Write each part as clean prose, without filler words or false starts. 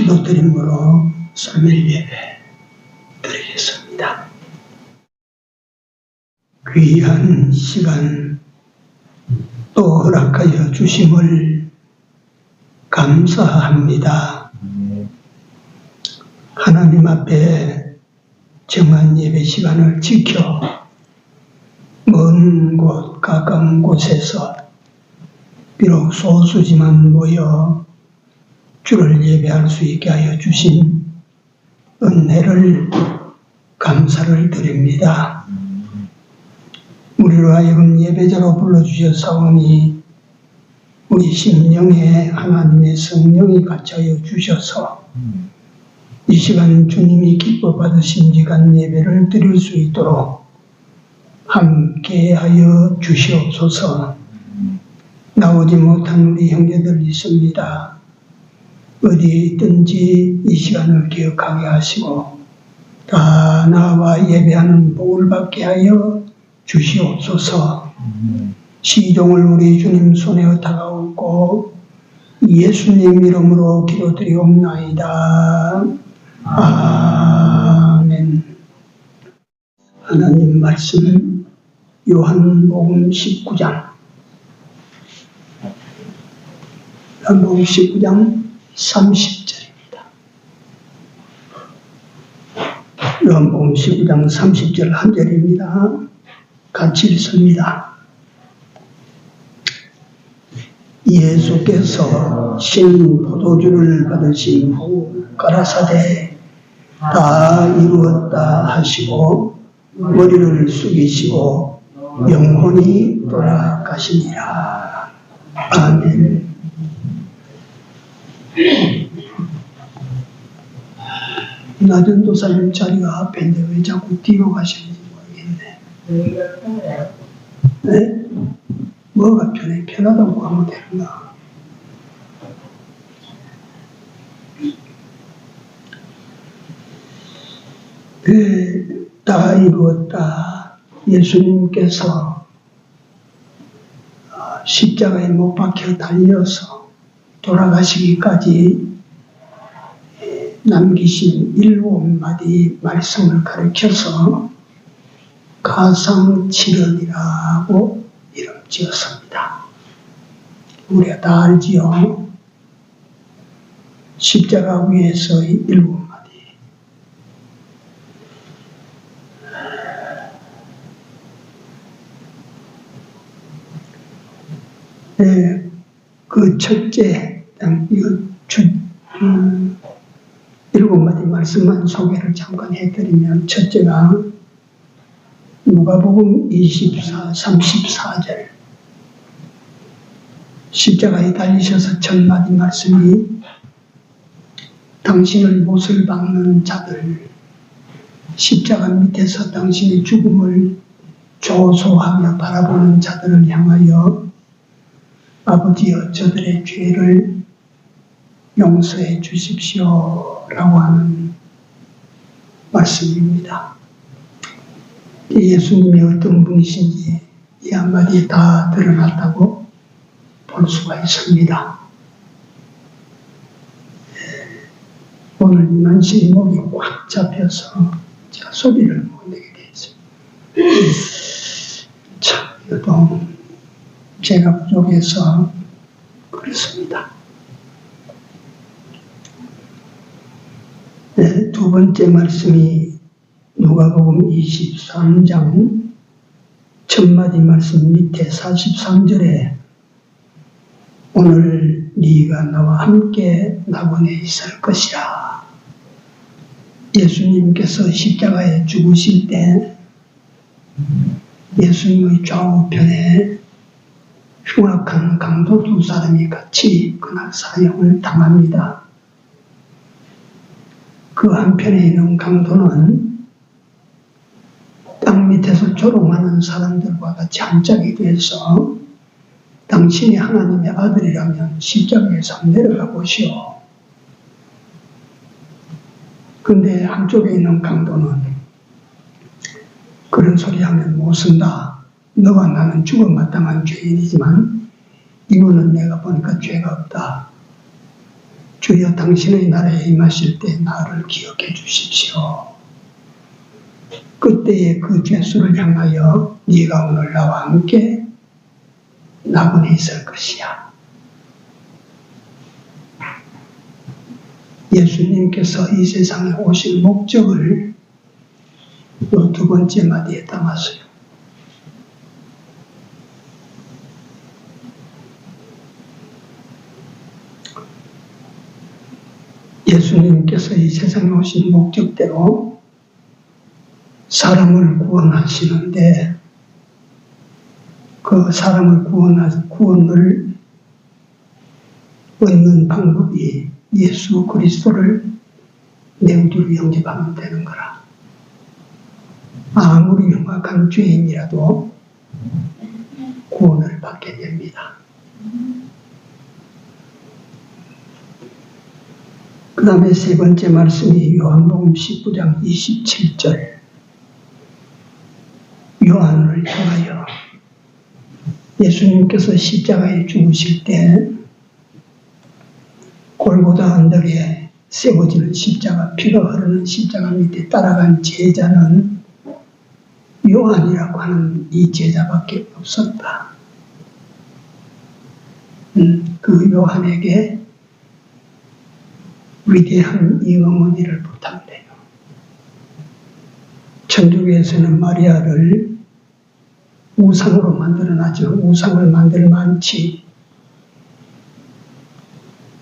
기도드림으로 설밀 예배 드리겠습니다. 귀한 시간 또 허락하여 주심을 감사합니다. 하나님 앞에 정한 예배 시간을 지켜 먼 곳 가까운 곳에서 비록 소수지만 모여 주를 예배할 수 있게 하여 주신 은혜를 감사를 드립니다. 우리로 하여금 예배자로 불러주셨사오니 우리 심령에 하나님의 성령이 같이하여 주셔서 이 시간 주님이 기뻐 받으신 지간 예배를 드릴 수 있도록 함께하여 주시옵소서. 나오지 못한 우리 형제들 있습니다. 어디에 있든지 이 시간을 기억하게 하시고 다 나와 예배하는 복을 받게 하여 주시옵소서. 시종을 우리 주님 손에 다가오고 예수님 이름으로 기도드리옵나이다. 아멘. 하나님 말씀 요한복음 19장 요한복음 19장 30절입니다. 요한복음 19장 30절 한 절입니다. 같이 읽습니다. 예수께서 신 포도주를 받으신 후 가라사대 다 이루었다 하시고 머리를 숙이시고 영혼이 돌아가시니라. 아멘. 나전 도사님 자리가 앞인데 왜 자꾸 뒤로 가시는지 모르겠네. 네? 뭐가 편해? 편하다고 하면 되는가? 다 이루었다. 예수님께서 십자가에 못 박혀 달려서 돌아가시기까지 남기신 7마디 말씀을 가르쳐서 가상칠언이라고 이름 지었습니다. 우리가 다 알지요. 십자가 위에서의 7마디. 그 첫째, 이거 7마디 말씀만 소개를 잠깐 해드리면, 첫째가 누가복음 24, 34절. 십자가에 달리셔서 첫 마디 말씀이 당신의 못을 박는 자들, 십자가 밑에서 당신의 죽음을 조소하며 바라보는 자들을 향하여 아버지여 저들의 죄를 용서해 주십시오 라고 하는 말씀입니다. 예수님이 어떤 분이신지 이 한마디에 다 드러났다고 볼 수가 있습니다. 오늘 난시 목이 꽉 잡혀서 제가 소리를 못 내게 되었습니다. 참, 이것도 제가 부족해서 그렇습니다. 두 번째 말씀이 누가복음 23장 첫 마디 말씀 밑에 43절에 오늘 네가 나와 함께 낙원에 있을 것이라. 예수님께서 십자가에 죽으실 때 예수님의 좌우편에 흉악한 강도 두 사람이 같이 그날 사형을 당합니다. 그 한편에 있는 강도는 땅 밑에서 조롱하는 사람들과 같이 한 짝이 돼서 당신이 하나님의 아들이라면 십자가에서 내려가 보시오. 근데 한쪽에 있는 강도는 그런 소리 하면 못 쓴다. 너와 나는 죽음 마땅한 죄인이지만 이거는 내가 보니까 죄가 없다. 주여 당신의 나라에 임하실 때 나를 기억해 주십시오. 그때의 그 죄수를 향하여 네가 오늘 나와 함께 낙원에 있을 것이야. 예수님께서 이 세상에 오실 목적을 이 두 번째 마디에 담았어요. 예수님께서 이 세상에 오신 목적대로 사람을 구원하시는데 그 사람을 구원을 얻는 방법이 예수 그리스도를 내 우주로 영접하면 되는 거라. 아무리 흉악한 죄인이라도 구원을 받게 됩니다. 그 다음에 세 번째 말씀이 요한복음 19장 27절. 요한을 향하여 예수님께서 십자가에 죽으실 때 골고다 언덕에 세워지는 십자가, 피가 흐르는 십자가 밑에 따라간 제자는 요한이라고 하는 이 제자밖에 없었다. 그 요한에게 위대한 이 어머니를 부탁해요. 천주교에서는 마리아를 우상으로 만들어놨죠. 우상을 만들 만치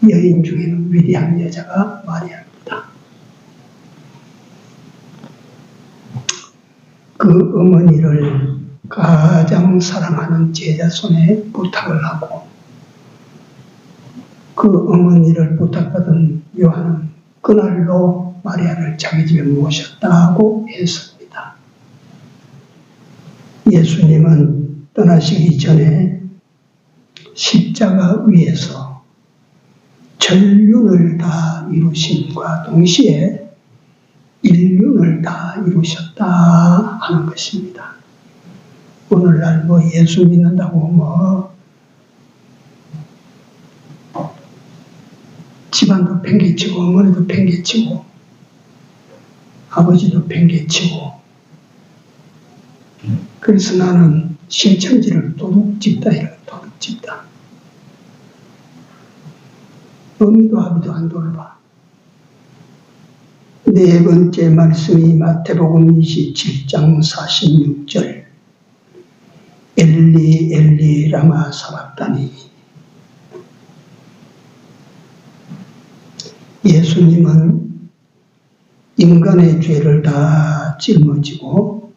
여인 중에는 위대한 여자가 마리아입니다. 그 어머니를 가장 사랑하는 제자 손에 부탁을 하고 그 어머니를 부탁받은 요한은 그날로 마리아를 자기 집에 모셨다고 했습니다. 예수님은 떠나시기 전에 십자가 위에서 전륜을 다 이루심과 동시에 인륜을 다 이루셨다 하는 것입니다. 오늘날 뭐 예수 믿는다고 집안도 팽개치고 어머니도 팽개치고 아버지도 팽개치고 그래서 나는 신천지를 도둑집다 이래요. 도둑집다. 어미도 아비도 안 돌봐. 네 번째 말씀이 마태복음 27장 46절. 엘리 엘리 라마 사박다니. 예수님은 인간의 죄를 다 짊어지고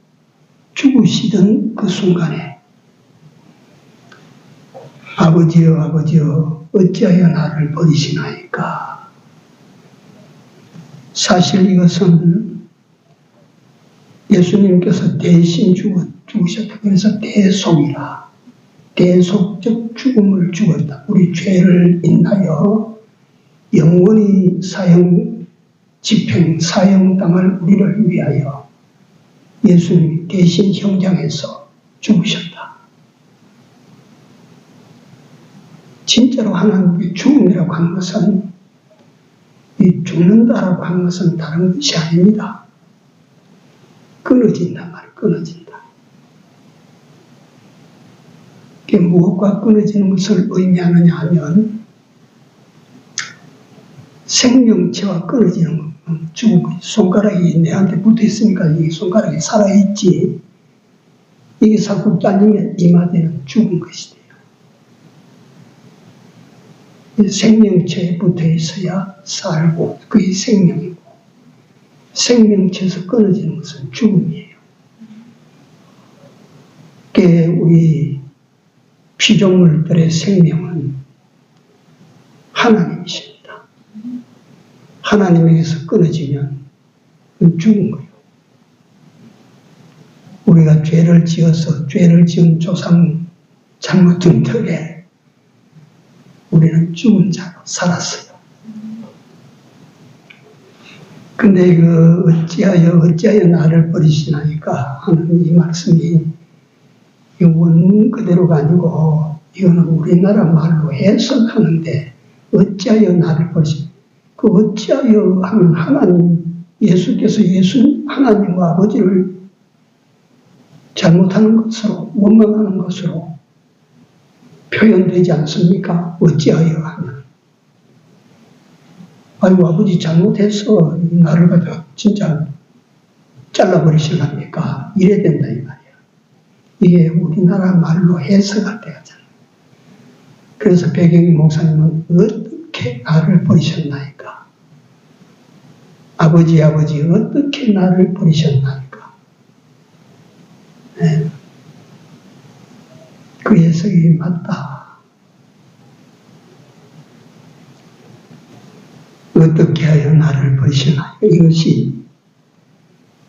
죽으시던 그 순간에 아버지여 아버지여 어찌하여 나를 버리시나이까. 사실 이것은 예수님께서 대신 죽으셨다. 그래서 대속이라. 대속적 죽음을 죽었다. 우리 죄를 인하여 영원히 사형당할 우리를 위하여 예수님이 대신 형장해서 죽으셨다. 진짜로 하나님의 죽음이라고 하는 것은 이 죽는다라고 하는 것은 다른 것이 아닙니다. 끊어진단 말이에요. 끊어진다. 이게 무엇과 끊어지는 것을 의미하느냐 하면 생명체와 끊어지는 것, 죽은 거지. 손가락이 내한테 붙어 있으니까 이 손가락이 살아있지. 이게 자꾸 잘리면 이마대는 죽은 것이 돼요. 생명체에 붙어 있어야 살고 그게 생명이고 생명체에서 끊어지는 것은 죽음이에요. 그게 우리 피조물들의 생명은 하나님이십니다. 하나님에게서 끊어지면 그건 죽은 거예요. 우리가 죄를 지어서 죄를 지은 조상 잘못된 덕에 우리는 죽은 자로 살았어요. 근데 어찌하여 나를 버리시나니까 하는 이 말씀이 원 그대로가 아니고 이거는 우리나라 말로 해석하는데 어찌하여 나를 버리십니까? 그 어찌하여 하면 하나님, 예수께서 하나님과 아버지를 잘못하는 것으로, 원망하는 것으로 표현되지 않습니까? 어찌하여 하면. 아이고, 아버지 잘못해서 나를 가지고 진짜 잘라버리실랍니까? 이래야 된다, 이 말이야. 이게 우리나라 말로 해석할 때가 잖아요. 그래서 배경희 목사님은 어떻게 나를 버리셨나이까? 아버지, 어떻게 나를 버리셨나이까? 네. 그 해석이 맞다. 어떻게 하여 나를 버리셨나이까? 이것이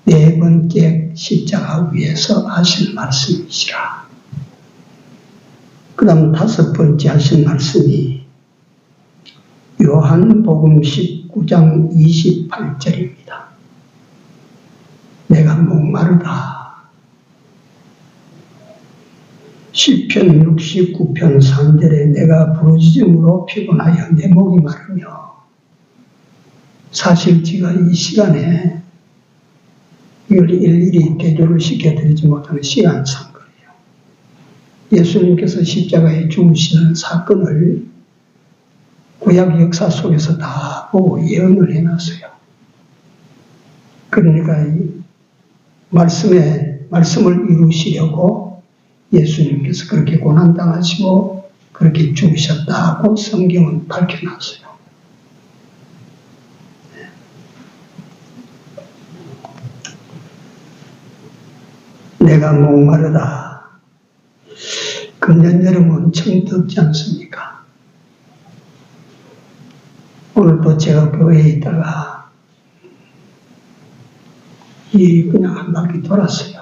네 번째 십자가 위에서 하신 말씀이시라. 그 다음 다섯 번째 하신 말씀이 요한복음 19장 28절입니다. 내가 목마르다. 시편 69편 3절에 내가 부르짖음으로 피곤하여 내 목이 마르며, 사실 제가 이 시간에 이걸 일일이 대조를 시켜드리지 못하는 시간상 거예요. 예수님께서 십자가에 죽으시는 사건을 구약 역사 속에서 다 보고 예언을 해놨어요. 그러니까 이 말씀을 이루시려고 예수님께서 그렇게 고난당하시고 그렇게 죽으셨다고 성경은 밝혀놨어요. 내가 목마르다. 금년 여름 엄청 덥지 않습니까? 오늘도 제가 교회에 있다가 그냥 한 바퀴 돌았어요.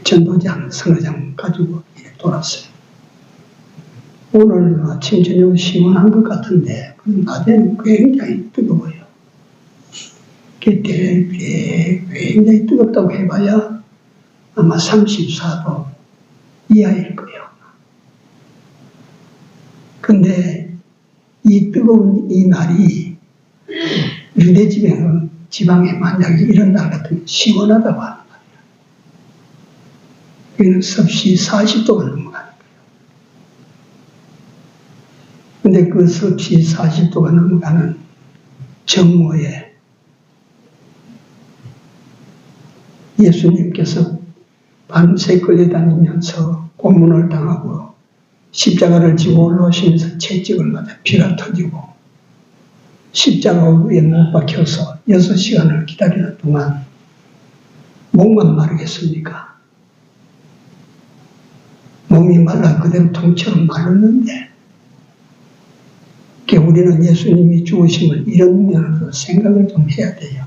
전도장, 선거장 가지고 돌았어요. 오늘 아침 저녁 시원한 것 같은데 낮에는 굉장히 뜨거워요. 굉장히 뜨겁다고 해봐야 아마 34도 이하일 거예요. 근데 이 뜨거운 이 날이 유대 지방에 만약에 이런 날 같으면 시원하다고 하는 말이에요. 여기는 섭씨 40도가 넘어가는 거예요. 근데 그 섭씨 40도가 넘어가는 정오에 예수님께서 밤새 끌려다니면서 고문을 당하고 십자가를 지고 올라오시면서 채찍을 맞아 피가 터지고 십자가 위에 못 박혀서 6시간을 기다리는 동안 목만 마르겠습니까? 몸이 말라 그대로 통째로 마르는데 우리는 예수님이 죽으심을 이런 면으로 생각을 좀 해야 돼요.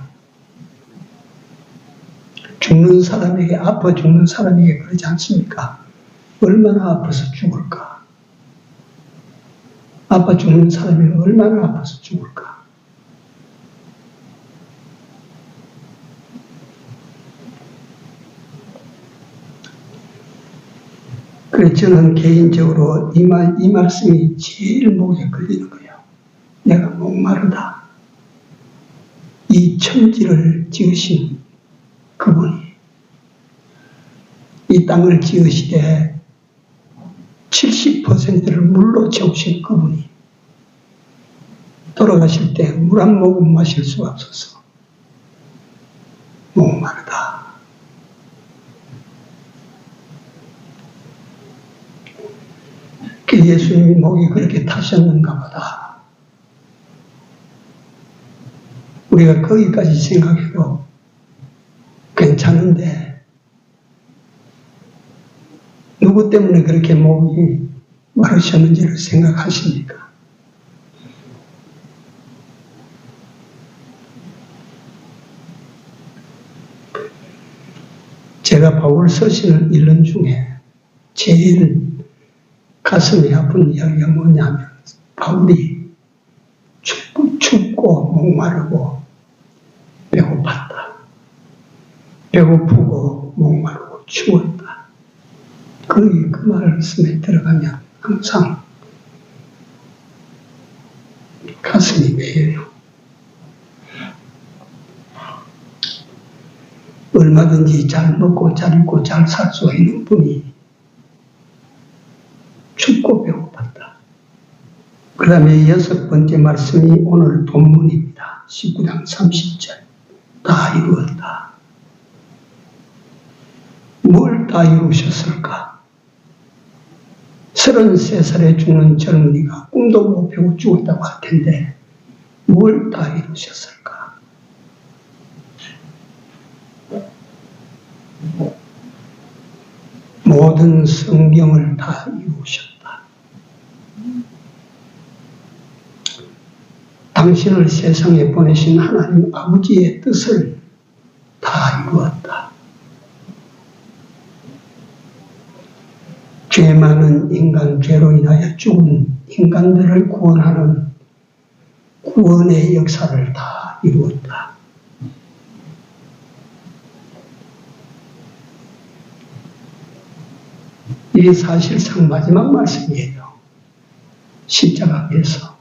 죽는 사람에게, 아파 죽는 사람에게 그러지 않습니까? 얼마나 아파서 죽을까? 아파 죽는 사람이 얼마나 아파서 죽을까? 그래서 저는 개인적으로 이 말씀이 제일 목에 걸리는 거예요. 내가 목마르다. 이 천지를 지으신 그분이, 이 땅을 지으시되 70%를 물로 채우신 그분이 돌아가실 때 물 한 모금 마실 수가 없어서 목마르다. 예수님이 목이 그렇게 타셨는가 보다. 우리가 거기까지 생각해도 괜찮은데 누구 때문에 그렇게 목이 마르셨는지를 생각하십니까? 제가 바울 서신을 읽는 중에 제일 가슴이 아픈 이야기가 뭐냐면 바울이 춥고 목마르고 배고팠다. 배고프고 목마르고 추웠다. 그 말씀에 들어가면 항상 가슴이 메여요. 얼마든지 잘 먹고 잘 입고 잘 살 수 있는 분이 춥고 배고팠다. 그 다음에 6번째 말씀이 오늘 본문입니다. 19장 30절. 다 이루었다. 뭘 다 이루셨을까? 33살에 죽는 젊은이가 꿈도 못 펴고 죽었다고 할 텐데 뭘 다 이루셨을까? 모든 성경을 다 이루셨다. 당신을 세상에 보내신 하나님 아버지의 뜻을 다 이루었다. 죄 많은 인간, 죄로 인하여 죽은 인간들을 구원하는 구원의 역사를 다 이루었다. 이게 사실상 마지막 말씀이에요. 십자가에서.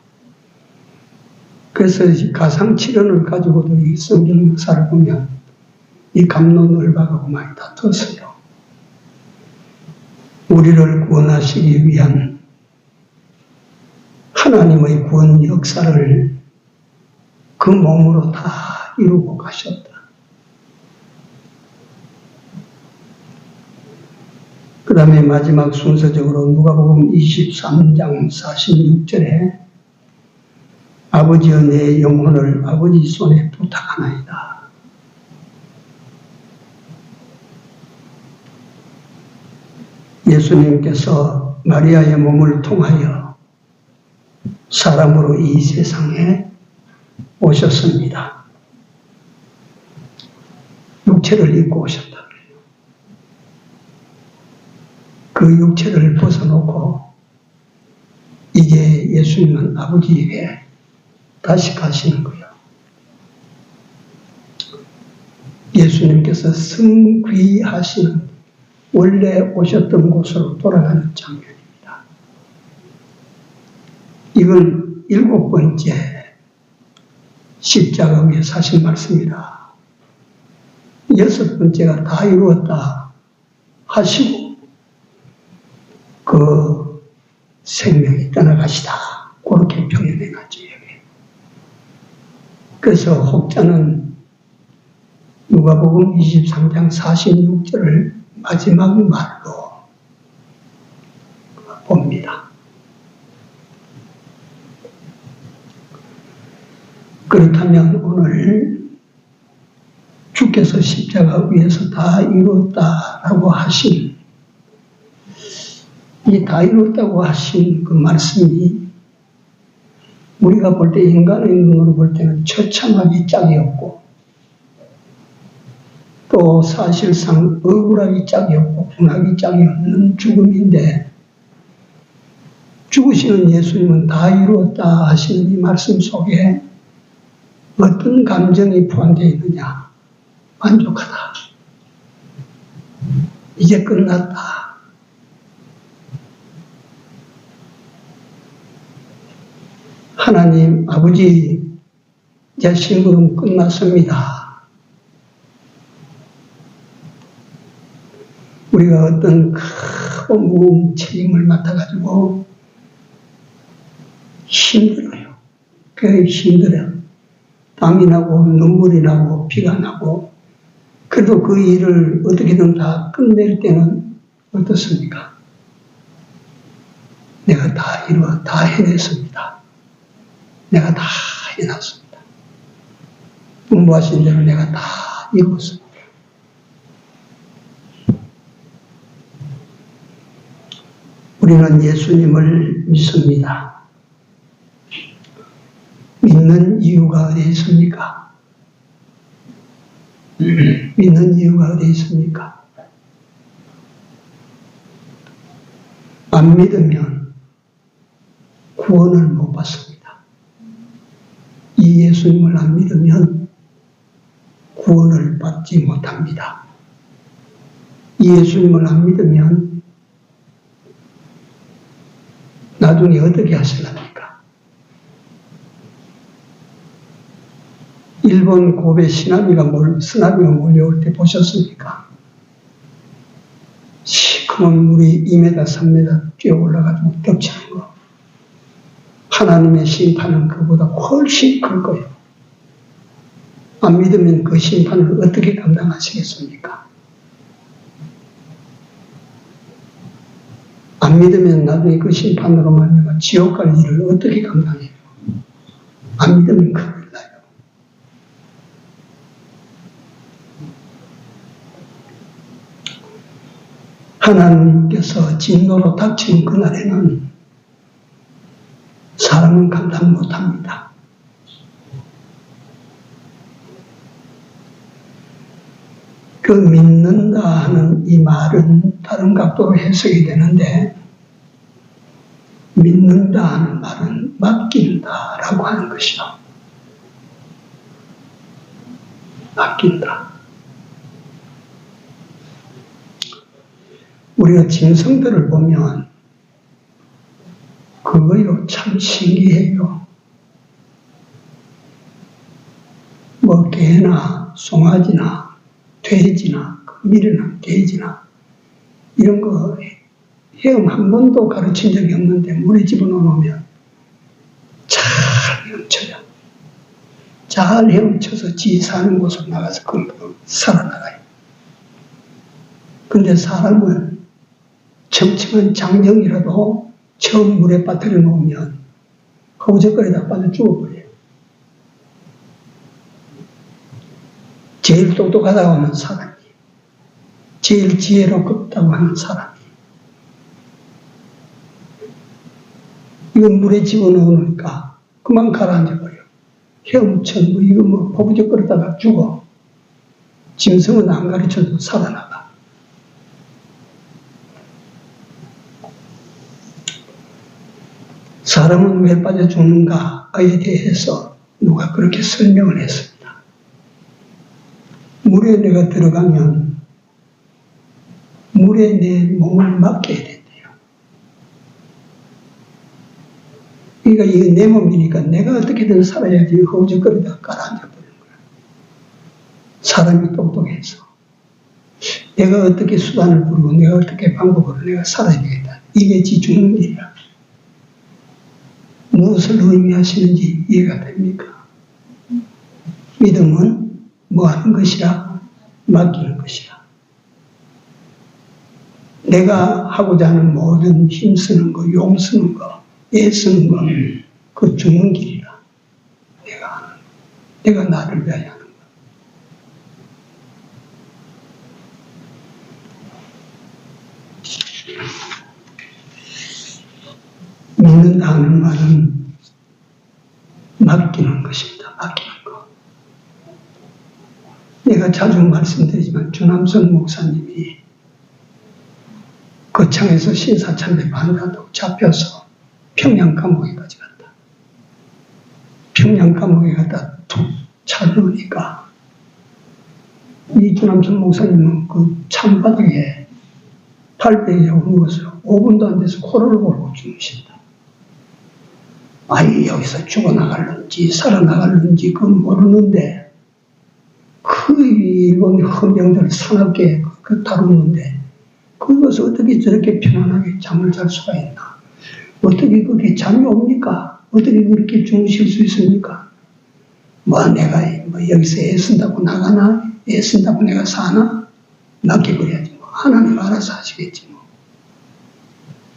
그래서 가상칠언을 가지고도 이 성경 역사를 보면 이 갑론을박하고 많이 다퉜어요. 우리를 구원하시기 위한 하나님의 구원 역사를 그 몸으로 다 이루고 가셨다. 그 다음에 마지막 순서적으로 누가복음 23장 46절에 아버지여 내 영혼을 아버지 손에 부탁하나이다. 예수님께서 마리아의 몸을 통하여 사람으로 이 세상에 오셨습니다. 육체를 입고 오셨다. 그 육체를 벗어놓고 이제 예수님은 아버지에게 다시 가시는 거예요. 예수님께서 승귀하시는 원래 오셨던 곳으로 돌아가는 장면입니다. 이건 7번째 십자가 위에 사신 말씀이라 6번째가 다 이루었다 하시고 그 생명이 떠나가시다. 그렇게 표현해 놨죠. 그래서 혹자는 누가복음 23장 46절을 마지막 말로 봅니다. 그렇다면 오늘 주께서 십자가 위에서 다 이루었다라고 하신 이 다 이뤘다고 하신 그 말씀이 우리가 볼 때 인간의 눈으로 볼 때는 처참하기 짝이 없고 또 사실상 억울하기 짝이 없고 분하기 짝이 없는 죽음인데 죽으시는 예수님은 다 이루었다 하시는 이 말씀 속에 어떤 감정이 포함되어 있느냐? 만족하다. 이제 끝났다. 하나님 아버지 제 심부름 끝났습니다. 우리가 어떤 크고 무거운 책임을 맡아가지고 힘들어요. 굉장히 힘들어요. 땀이 나고 눈물이 나고 비가 나고 그래도 그 일을 어떻게든 다 끝낼 때는 어떻습니까? 내가 다 이루어 다 해냈습니다. 내가 다 해놨습니다. 분부하신 대로 내가 다 이뤘습니다. 우리는 예수님을 믿습니다. 믿는 이유가 어디에 있습니까? 믿는 이유가 어디에 있습니까? 안 믿으면 구원을 못 받습니다. 이 예수님을 안 믿으면 구원을 받지 못합니다. 이 예수님을 안 믿으면 나중에 어떻게 하실랍니까? 일본 고베 쓰나미가 몰려올 때 보셨습니까? 시커먼 물이 2m, 3m 뛰어 올라가지고 겹치는 거. 하나님의 심판은 그보다 훨씬 클 거예요. 안 믿으면 그 심판을 어떻게 감당하시겠습니까? 안 믿으면 나중에 그 심판으로 말미암아 지옥 갈 일을 어떻게 감당해요? 안 믿으면 큰일 나요. 하나님께서 진노로 닥친 그날에는 사람은 감당 못합니다. 그 믿는다 하는 이 말은 다른 각도로 해석이 되는데, 믿는다 하는 말은 맡긴다라고 하는 것이요. 맡긴다. 우리가 짐승들을 보면 그거요 참 신기해요. 뭐 개나 송아지나 돼지나 미래나 돼지나 이런 거 헤엄 한 번도 가르친 적이 없는데 물에 집어넣으면 잘 헤엄쳐요. 잘 헤엄쳐서 지 사는 곳으로 나가서 거기로 살아나가요. 근데 사람은 첨침한 장정이라도 처음 물에 빠뜨려 놓으면 허우적거리다 빠져 죽어버려요. 제일 똑똑하다고 하는 사람이, 제일 지혜롭다고 하는 사람이, 이건 물에 집어넣으니까 그만 가라앉아버려. 헤엄쳐, 이거 허우적거리다가 죽어. 짐승은 안 가르쳐도 살아나가. 사람은 왜 빠져 죽는가에 대해서 누가 그렇게 설명을 했습니다. 물에 내가 들어가면 물에 내 몸을 맡겨야 된대요. 그러니까 이게 내 몸이니까 내가 어떻게든 살아야지 허우적거리다가 가라앉아버리는 거야. 사람이 똑똑해서 내가 어떻게 수단을 부리고 내가 어떻게 방법으로 내가 살아야 되겠다. 이게 지 죽는 길이야. 무엇을 의미하시는지 이해가 됩니까? 믿음은 뭐 하는 것이라? 맡기는 것이라. 내가 하고자 하는 모든 힘쓰는 거, 용쓰는 거, 애쓰는 거, 그 죽는 길이라. 내가 나를 위하여 하는 거. 믿는다 하는 말은 맡기는 것입니다. 맡기는 거. 내가 자주 말씀드리지만 주남선 목사님이 거창에서 신사참배 반다고 잡혀서 평양 감옥에까지 갔다. 평양 감옥에 갔다 툭 차려오니까 이 주남선 목사님은 그 찬바닥에 발베개에 오는 것을 5분도 안 돼서 코를 골고 죽으신다. 아이 여기서 죽어나갈는지 살아나갈는지 그건 모르는데 그 일본 헌병들 사납게 다루는데 그것을 어떻게 저렇게 편안하게 잠을 잘 수가 있나? 어떻게 그렇게 잠이 옵니까? 어떻게 그렇게 주무실 수 있습니까? 내가 여기서 애쓴다고 나가나? 애쓴다고 내가 사나? 낚여버려야지 하나님 알아서 하시겠지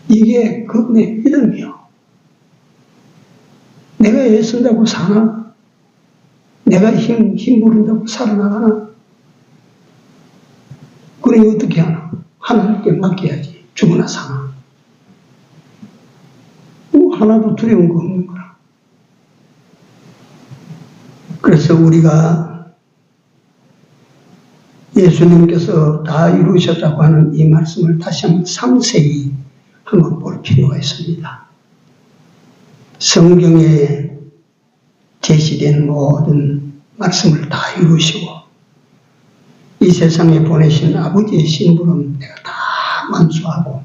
이게 그분의 믿음이요. 내가 애쓴다고 사나? 내가 힘 부른다고 살아나가나? 그래 어떻게 하나? 하나님께 맡겨야지. 죽으나 사나? 하나도 두려운 거 없는 거라. 그래서 우리가 예수님께서 다 이루셨다고 하는 이 말씀을 다시 한번 상세히 한번 볼 필요가 있습니다. 성경에 제시된 모든 말씀을 다 이루시고 이 세상에 보내신 아버지의 심부름 내가 다 만수하고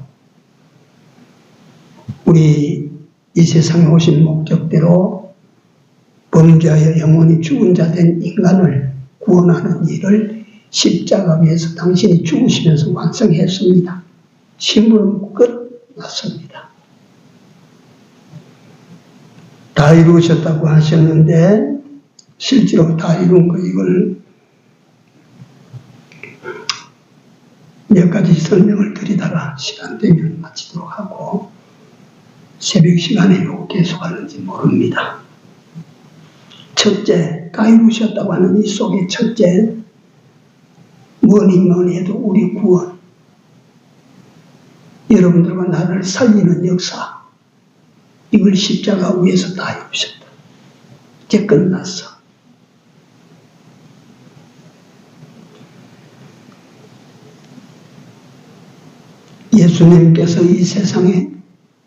우리 이 세상에 오신 목적대로 범죄하여 영원히 죽은 자 된 인간을 구원하는 일을 십자가 위에서 당신이 죽으시면서 완성했습니다. 심부름 끝났습니다. 다 이루셨다고 하셨는데 실제로 다 이룬 거 이걸 몇 가지 설명을 드리다가 시간 되면 마치도록 하고 새벽 시간에 요 계속하는지 모릅니다. 첫째, 다 이루셨다고 하는 이 속의 첫째, 뭐니 해도 우리 구원, 여러분들과 나를 살리는 역사, 이걸 십자가 위에서 다 이루셨다. 이제 끝났어. 예수님께서 이 세상에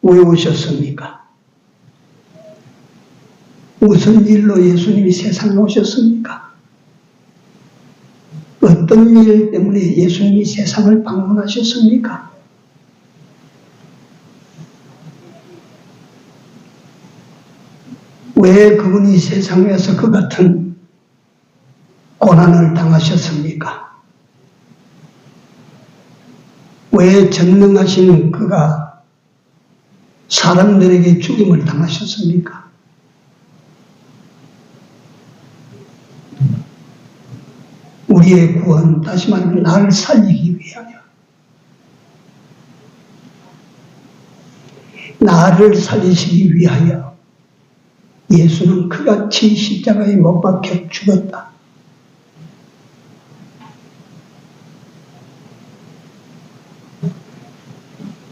왜 오셨습니까? 무슨 일로 예수님이 세상에 오셨습니까? 어떤 일 때문에 예수님이 세상을 방문하셨습니까? 왜 그분이 세상에서 그 같은 고난을 당하셨습니까? 왜 전능하신 그가 사람들에게 죽임을 당하셨습니까? 우리의 구원, 다시 말하면 나를 살리기 위하여, 나를 살리시기 위하여 예수는 그같이 십자가에 못 박혀 죽었다.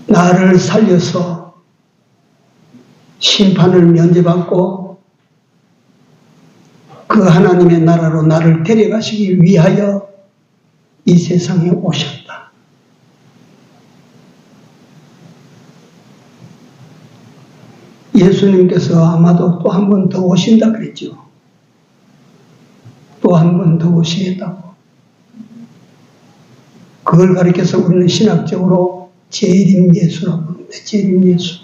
나를 살려서 심판을 면제받고 그 하나님의 나라로 나를 데려가시기 위하여 이 세상에 오셨다. 예수님께서 아마도 또 한 번 더 오신다 그랬죠. 또 한 번 더 오시겠다고. 그걸 가리켜서 우리는 신학적으로 재림 예수라고 부릅니다. 재림 예수.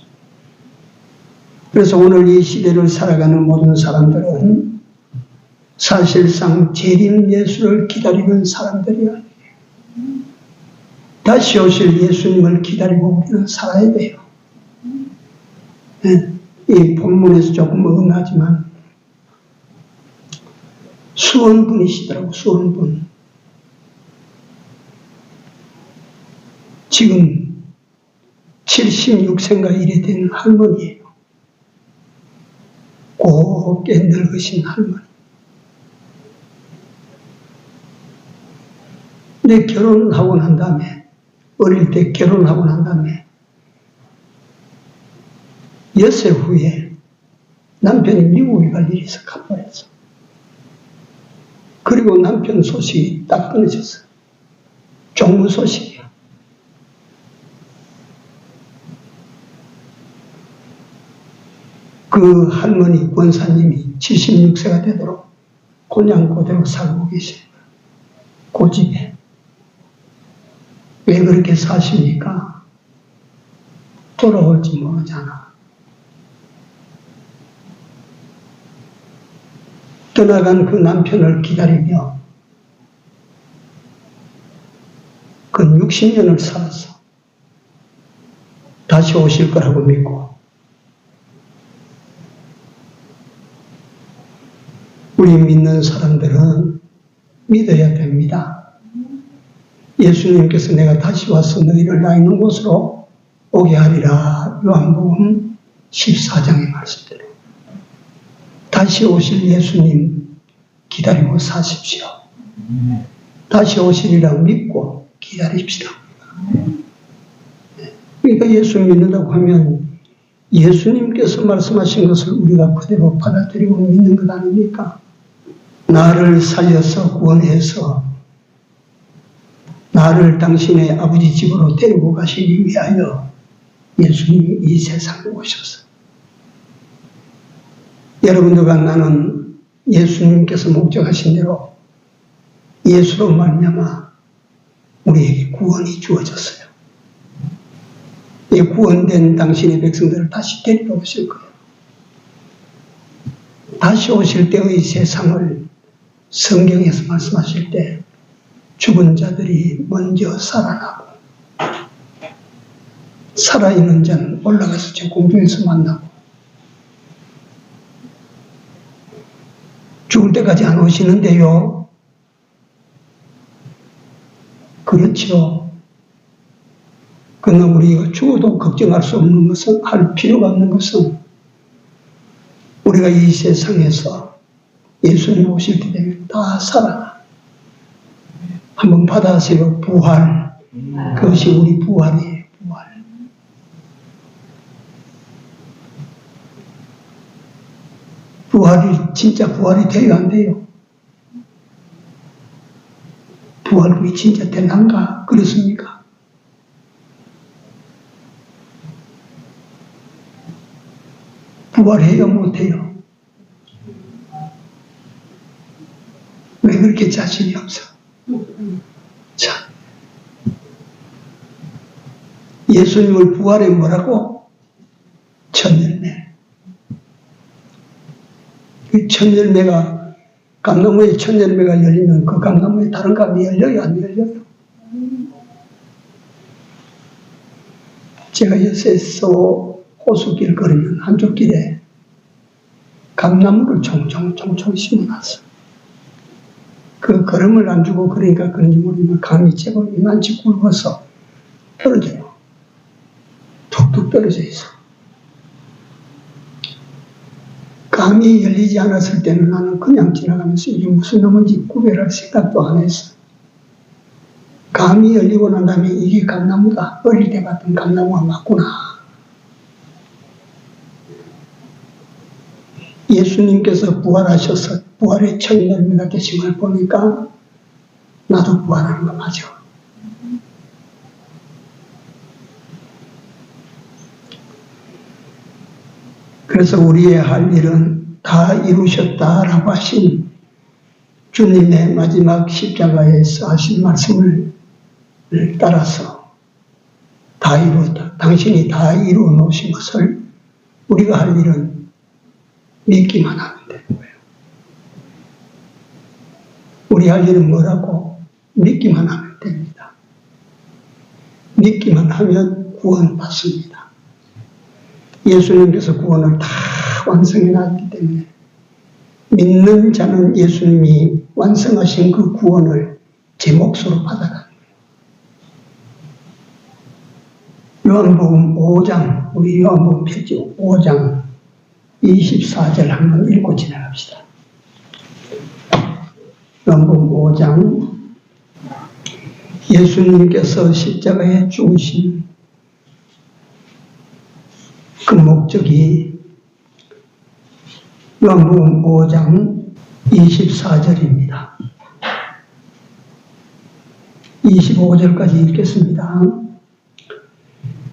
그래서 오늘 이 시대를 살아가는 모든 사람들은 사실상 재림 예수를 기다리는 사람들이야. 다시 오실 예수님을 기다리고 우리는 살아야 돼요. 네, 이 본문에서 조금 어긋나지만 수원분이시더라고. 수원분. 지금 76세인가 이래 된 할머니예요. 곱게 늙으신 할머니. 근데 결혼하고 난 다음에, 어릴 때 결혼하고 난 다음에 엿새 후에 남편이 미국에 갈 일이 있어 가버렸어. 그리고 남편 소식이 딱 끊어졌어요. 종무 소식이야. 그 할머니 권사님이 76세가 되도록 그냥 그대로 살고 계십니다. 그 집에. 왜 그렇게 사십니까? 돌아올지 모르잖아. 떠나간 그 남편을 기다리며 그 60년을 살았어. 다시 오실 거라고 믿고. 우리 믿는 사람들은 믿어야 됩니다. 예수님께서 내가 다시 와서 너희를 나 있는 곳으로 오게 하리라. 요한복음 14장의 말씀대로. 다시 오실 예수님 기다리고 사십시오. 다시 오시리라 믿고 기다립시다. 그러니까 예수 믿는다고 하면 예수님께서 말씀하신 것을 우리가 그대로 받아들이고 믿는 것 아닙니까? 나를 살려서 구원해서 나를 당신의 아버지 집으로 데리고 가시기 위하여 예수님이 이 세상에 오셨어. 여러분들과 나는 예수님께서 목적하신 대로 예수로 말미암아 우리에게 구원이 주어졌어요. 이 구원된 당신의 백성들을 다시 데리러 오실 거예요. 다시 오실 때의 세상을 성경에서 말씀하실 때 죽은 자들이 먼저 살아나고 살아있는 자는 올라가서 저 공중에서 만나고 죽을 때까지 안 오시는데요. 그렇죠. 그러나 우리가 죽어도 걱정할 수 없는 것은, 할 필요가 없는 것은 우리가 이 세상에서 예수님 오실 때 되면 다 살아나. 한번 받아세요. 부활. 그것이 우리 부활이에요. 부활. 부활이 진짜 부활이 돼요, 안 돼요? 부활이 진짜 되는가? 그렇습니까? 부활해요, 못해요? 왜 그렇게 자신이 없어? 자, 예수님을 부활해 뭐라고? 첫열매. 그 첫열매가, 감나무에 첫열매가 열리면 그 감나무에 다른 감이 열려요, 안 열려요? 제가 요새서 호수길 걸으면 한쪽 길에 감나무를 총총 심어놨어. 그 걸음을 안 주고 그러니까 그런지 모르지만 감이 제법 이만치 굵어서 떨어져요. 툭툭 떨어져 있어. 감이 열리지 않았을 때는 나는 그냥 지나가면서 이게 무슨 나무인지 구별할 생각도 안 했어. 감이 열리고 난 다음에 이게 감나무다. 어릴 때 봤던 감나무가 맞구나. 예수님께서 부활하셔서 부활의 첫 열매가 되신 걸 보니까 나도 부활하는 거 맞아. 그래서 우리의 할 일은 다 이루셨다라고 하신 주님의 마지막 십자가에서 하신 말씀을 따라서 다 이루었다. 당신이 다 이루어 놓으신 것을 우리가 할 일은 믿기만 하면 되는 거예요. 우리 할 일은 뭐라고? 믿기만 하면 됩니다. 믿기만 하면 구원받습니다. 예수님께서 구원을 다 완성해 놨기 때문에 믿는 자는 예수님이 완성하신 그 구원을 제 몫으로 받아가는 거예요. 요한복음 5장, 우리 요한복음 표지 5장 24절 한번 읽고 지나갑시다. 요한복음 5장 예수님께서 십자가에 죽으신 그 목적이 요한복음 5장 24절입니다. 25절까지 읽겠습니다.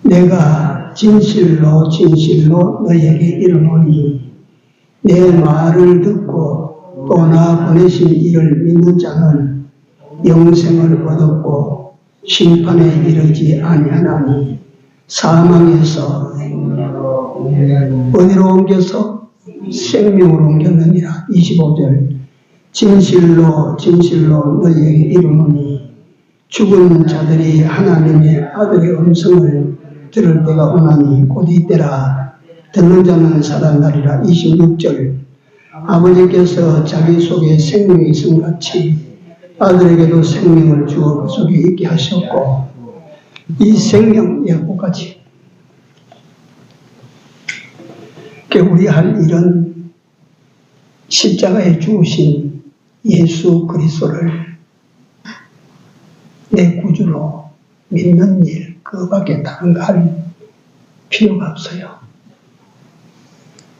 내가 진실로 진실로 너희에게 이르노니 내 말을 듣고 또 나 보내신 이를 믿는 자는 영생을 얻었고 심판에 이르지 아니하나니 사망에서 어디로 옮겨서 생명으로 옮겼느니라. 25절 진실로 진실로 너희에게 이르노니 죽은 자들이 하나님의 아들의 음성을 들을 때가 오나니 곧 이때라. 듣는 자는 살아나리라. 26절 아버지께서 자기 속에 생명이 있음 같이 아들에게도 생명을 주어 그 속에 있게 하셨고 이 생명 예고까지 우리 할 일은 십자가에 죽으신 예수 그리스도를 내 구주로 믿는 일, 그밖에 다른 거 할 필요가 없어요.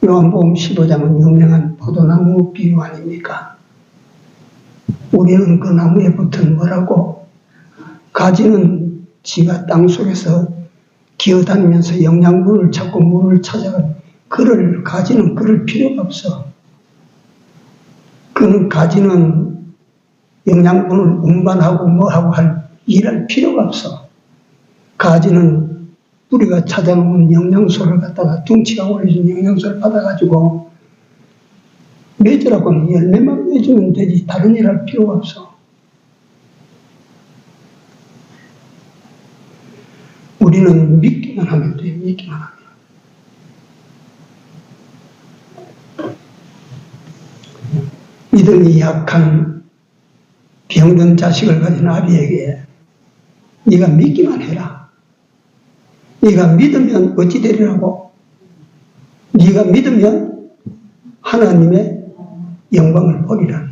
요한복음 15장은 유명한 포도나무 비유 아닙니까? 우리는 그 나무에 붙은 뭐라고? 가지는 지가 땅 속에서 기어다니면서 영양분을 찾고 물을 찾아가 가지는 그럴 필요가 없어. 그는 가지는 영양분을 운반하고 뭐하고 일할 필요가 없어. 가지는 우리가 찾아놓은 영양소를 갖다가 둥치가 올려준 영양소를 받아가지고 맺으라고 하면 열매만 맺으면 되지 다른 일 할 필요가 없어. 우리는 믿기만 하면 돼. 믿기만 하면. 믿음이 약한 병든 자식을 가진 아비에게 네가 믿기만 해라. 네가 믿으면 어찌 되리라고? 네가 믿으면 하나님의 영광을 보리라.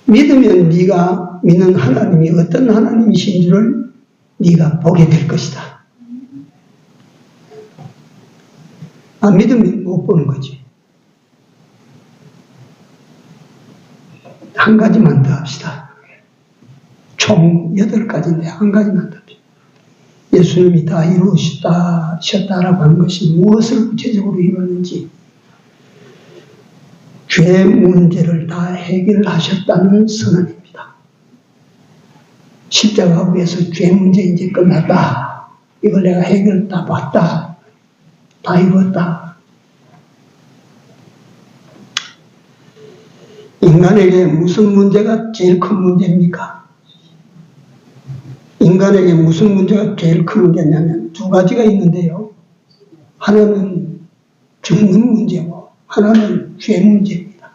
믿으면 네가 믿는 하나님이 어떤 하나님이신 줄을 네가 보게 될 것이다. 안 믿으면 못 보는 거지. 한 가지만 더 합시다. 총 8가지인데 한 가지만 더 합시다. 예수님이 다 이루셨다라고 하는 것이 무엇을 구체적으로 이루었는지 죄 문제를 다 해결하셨다는 선언입니다. 십자가 위에서 죄 문제 이제 끝났다. 이걸 내가 해결 다 봤다. 다 이루었다. 인간에게 무슨 문제가 제일 큰 문제입니까? 인간에게 무슨 문제가 제일 큰 문제냐면 2가지가 있는데요. 하나는 죽는 문제고 하나는 죄 문제입니다.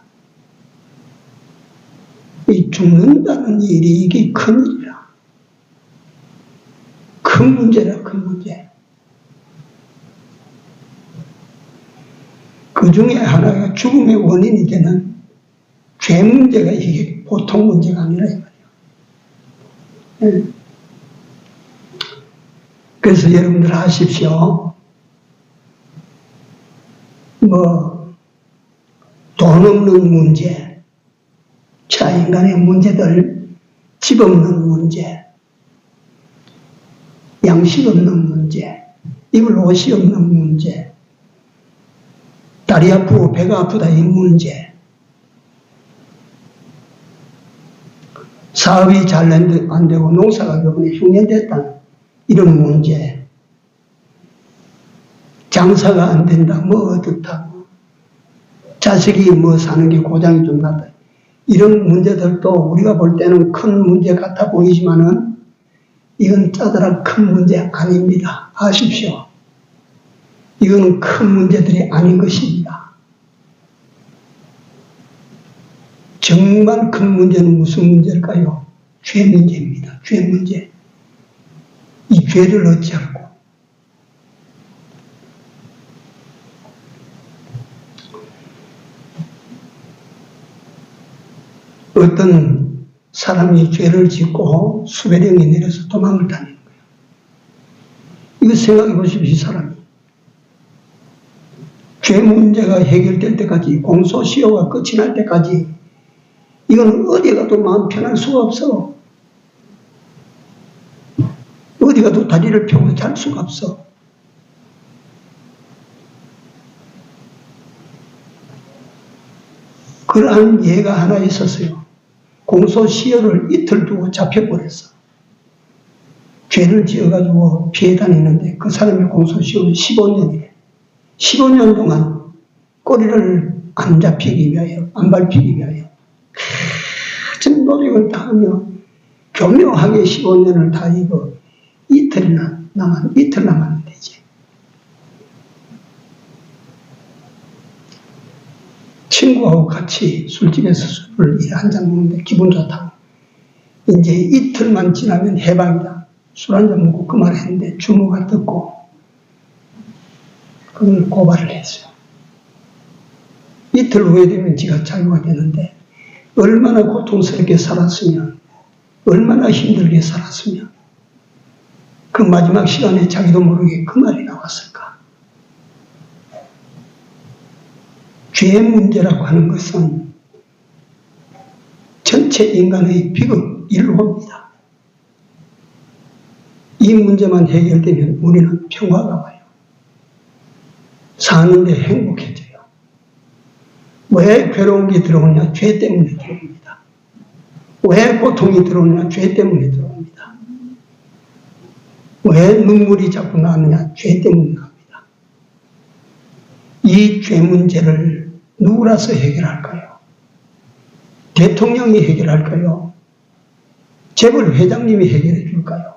이 죽는다는 일이 이게 큰 일이라. 큰 문제라, 큰 문제. 그 중에 하나가 죽음의 원인이 되는 죄 문제가 이게 보통 문제가 아니라 이 말이에요. 그래서 여러분들 아십시오. 돈 없는 문제, 자, 인간의 문제들, 집 없는 문제, 양식 없는 문제, 입을 옷이 없는 문제, 다리 아프고 배가 아프다 이 문제, 사업이 잘 안 되고 농사가 요번에 흉년됐다 이런 문제, 장사가 안 된다 어떻다고, 자식이 사는 게 고장이 좀 났다 이런 문제들도 우리가 볼 때는 큰 문제 같아 보이지만은 이건 짜들한 큰 문제 아닙니다. 아십시오. 이거는 큰 문제들이 아닌 것입니다. 정말 큰 문제는 무슨 문제일까요? 죄 문제입니다. 죄 문제. 이 죄를 어찌하고 어떤 사람이 죄를 짓고 수배령이 내려서 도망을 다니는 거예요. 이거 생각해 보십시오. 이 사람이 죄 문제가 해결될 때까지, 공소시효가 끝이 날 때까지 이건 어디 가도 마음 편할 수가 없어. 어디 가도 다리를 펴고 잘 수가 없어. 그러한 예가 하나 있었어요. 공소시효를 이틀 두고 잡혀버렸어. 죄를 지어가지고 피해 다니는데 그 사람의 공소시효는 15년이래. 15년 동안 꼬리를 안 잡히기 위하여, 안 밟히기 위하여 큰 노력을 다하며 교묘하게 15년을 다 이거 이틀 남았는데 이제 친구하고 같이 술집에서 술을 한잔 먹는데 기분 좋다고 이제 이틀만 지나면 해방이다. 술 한잔 먹고 그 말을 했는데 주모가 듣고 그걸 고발을 했어요. 이틀 후에 되면 지가 자유가 되는데 얼마나 고통스럽게 살았으면, 얼마나 힘들게 살았으면 그 마지막 시간에 자기도 모르게 그 말이 나왔을까. 죄 문제라고 하는 것은 전체 인간의 비극 일호입니다. 이 문제만 해결되면 우리는 평화가 와요. 사는데 행복해져요. 왜 괴로운 게 들어오냐? 죄 때문에 들어옵니다. 왜 고통이 들어오냐? 죄 때문에 들어옵니다. 왜 눈물이 자꾸 나느냐? 죄 때문에 납니다. 이 죄 문제를 누구라서 해결할까요? 대통령이 해결할까요? 재벌 회장님이 해결해 줄까요?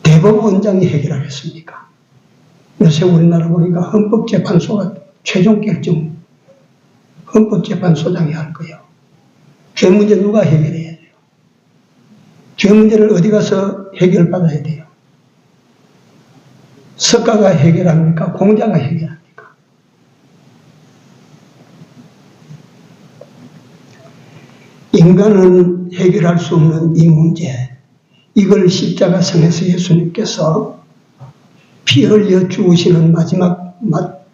대법원장이 해결하겠습니까? 요새 우리나라 보니까 헌법재판소가 최종 결정 헌법재판소장이 할 거예요. 죄 문제 누가 해결해야 돼요? 죄 문제를 어디 가서 해결받아야 돼요? 석가가 해결합니까? 공자가 해결합니까? 인간은 해결할 수 없는 이 문제, 이걸 십자가상에서 예수님께서 피 흘려 죽으시는 마지막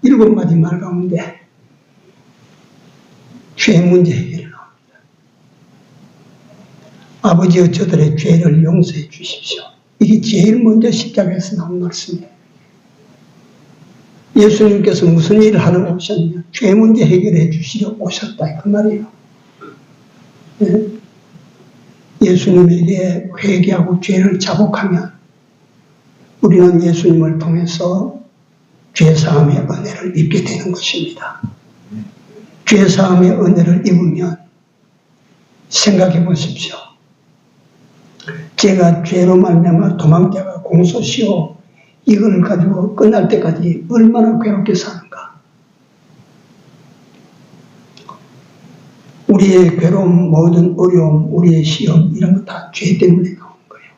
7마디 말 가운데 죄 문제 해결을 합니다. 아버지여 저들의 죄를 용서해 주십시오. 이게 제일 먼저 십자가에서 나온 말씀이에요. 예수님께서 무슨 일을 하러 오셨냐? 죄 문제 해결해 주시려 오셨다. 그 말이에요. 네? 예수님에게 회개하고 죄를 자복하면 우리는 예수님을 통해서 죄사함의 은혜를 입게 되는 것입니다. 죄사함의 은혜를 입으면 생각해 보십시오. 제가 죄로 말미암아 도망자가 공소시효 이걸 가지고 끝날 때까지 얼마나 괴롭게 사는가. 우리의 괴로움, 모든 어려움, 우리의 시험 이런 거 다 죄 때문에 나온 거예요.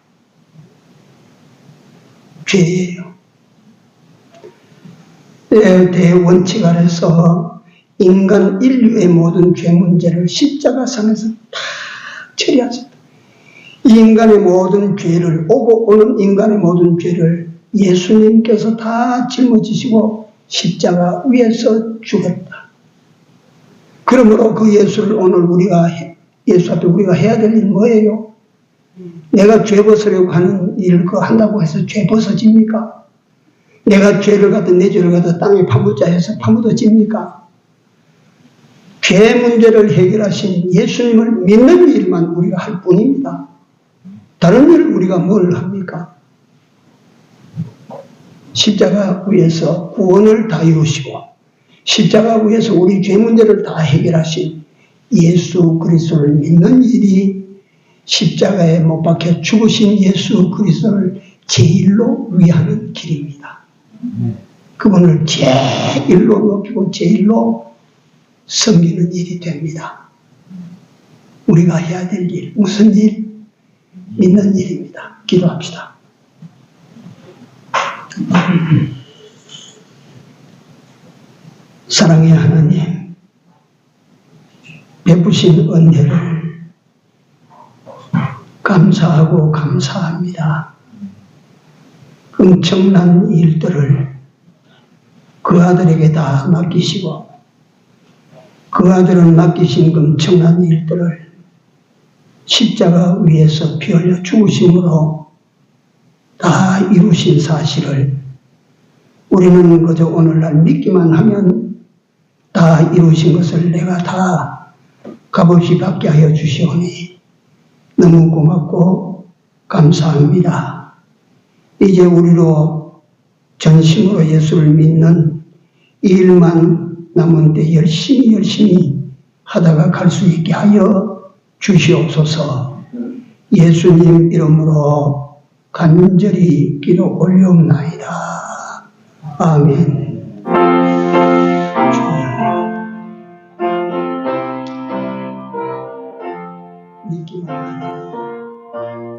죄예요. 대원칙 아래서 인간 인류의 모든 죄 문제를 십자가상에서 다 처리하셨다. 이 인간의 모든 죄를, 오고 오는 인간의 모든 죄를 예수님께서 다 짊어지시고 십자가 위에서 죽었다. 그러므로 그 예수를 오늘 예수 앞에 우리가 해야 될 일은 뭐예요? 내가 죄 벗으려고 하는 일을 한다고 해서 죄 벗어집니까? 내가 죄를 갖다 내 죄를 갖다 땅에 파묻자 해서 파묻어집니까? 죄 문제를 해결하신 예수님을 믿는 일만 우리가 할 뿐입니다. 다른 일을 우리가 뭘 합니까? 십자가 위에서 구원을 다 이루시고 십자가 위에서 우리 죄 문제를 다 해결하신 예수 그리스도를 믿는 일이 십자가에 못 박혀 죽으신 예수 그리스도를 제일로 위하는 길입니다. 그분을 제일로 높이고 제일로 섬기는 일이 됩니다. 우리가 해야 될 일, 무슨 일? 믿는 일입니다. 기도합시다. 사랑의 하나님, 베푸신 은혜를 감사하고 감사합니다. 엄청난 일들을 그 아들에게 다 맡기시고 그 아들은 맡기신 그 엄청난 일들을 십자가 위에서 피 흘려 죽으심으로 다 이루신 사실을 우리는 그저 오늘날 믿기만 하면 다 이루신 것을 내가 다 값없이 받게 하여 주시오니 너무 고맙고 감사합니다. 이제 우리로 전심으로 예수를 믿는 일만 남은 때 열심히 하다가 갈 수 있게 하여 주시옵소서. 예수님 이름으로 간절히 기도 올려옵나이다. 아멘. 믿기만 하라.